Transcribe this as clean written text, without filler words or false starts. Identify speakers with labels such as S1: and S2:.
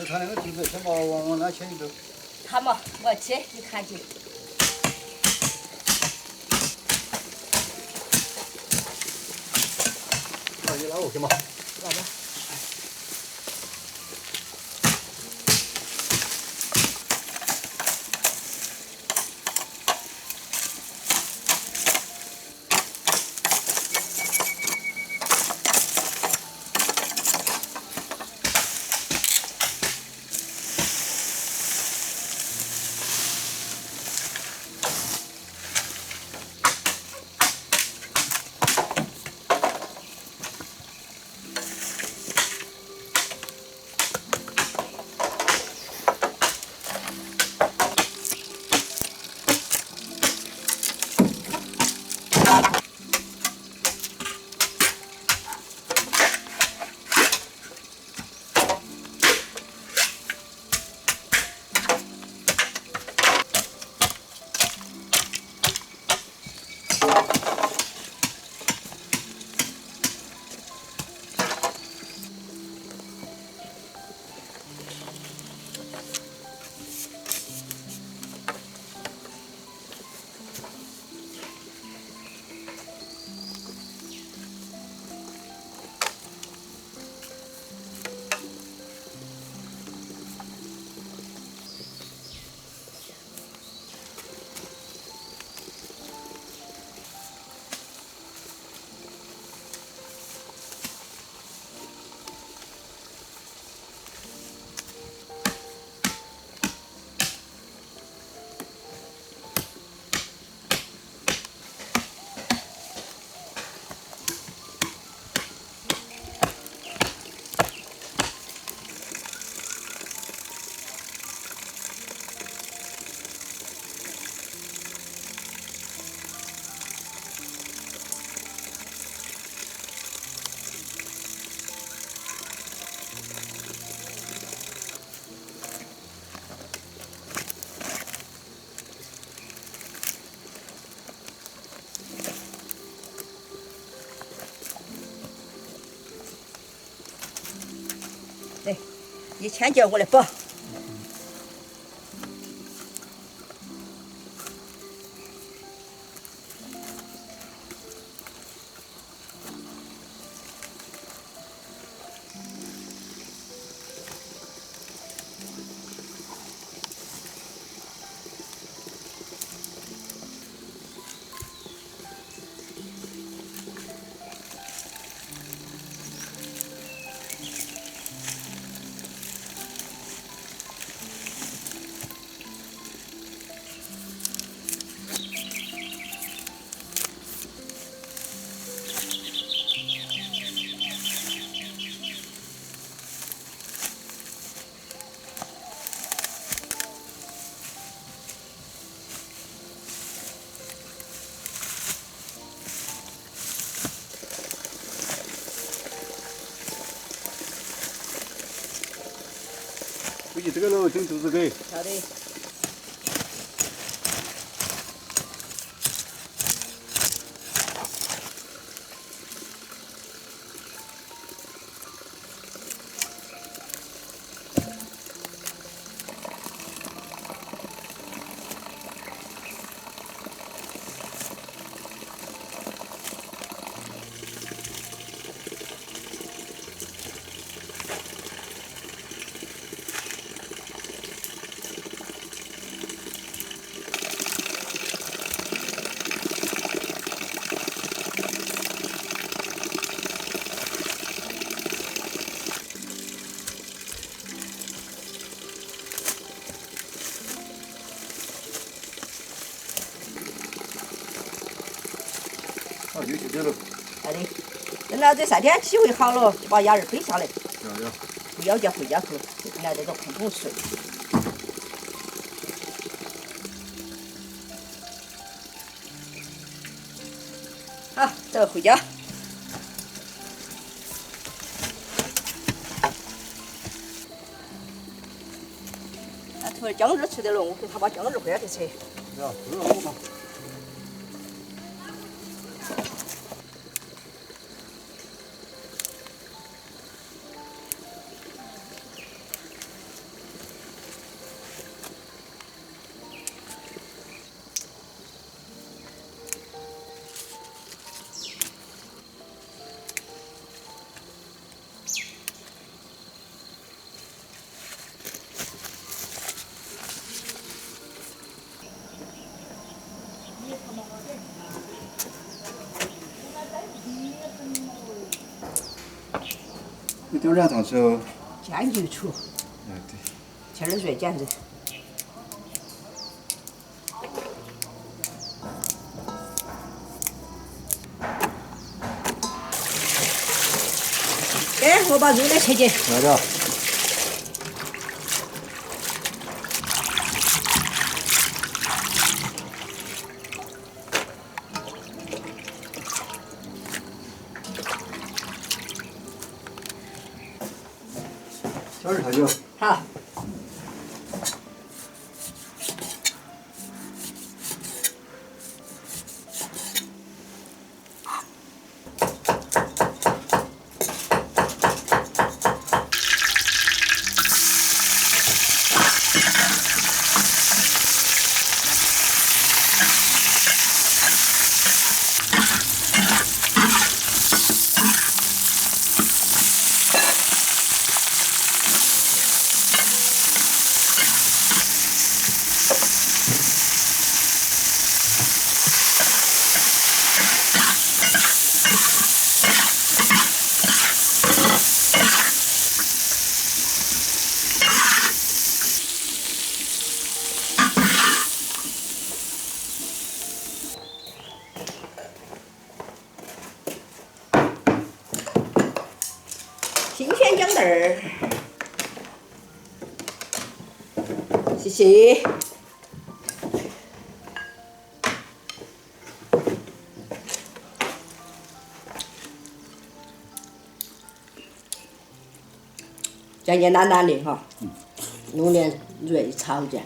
S1: 他那个地子先把往哪牵一走？
S2: 看嘛，我切，你看去。
S1: 那你拉过去嘛。
S2: 来吧。来，你牵脚我来绑。
S1: 估计这个楼挺肚子给。
S2: 晓得。
S1: 好，就这了。
S2: 好的，等到这3天气会好了，就把鸭儿背下来，
S1: 要。
S2: 不要叫回家去，来这个碰碰水。好，走回家。那图儿姜日吃得了，我给他把姜日回来给吃。
S1: 要，不用嘛。你丢两上手。
S2: 煎就出，
S1: 哎对。
S2: 切点水煎着。哎，我把肉来切切。
S1: 来的。小点下酒。
S2: 好。新鲜姜豆儿，谢谢。简简单单的哈，弄点肉炒一下。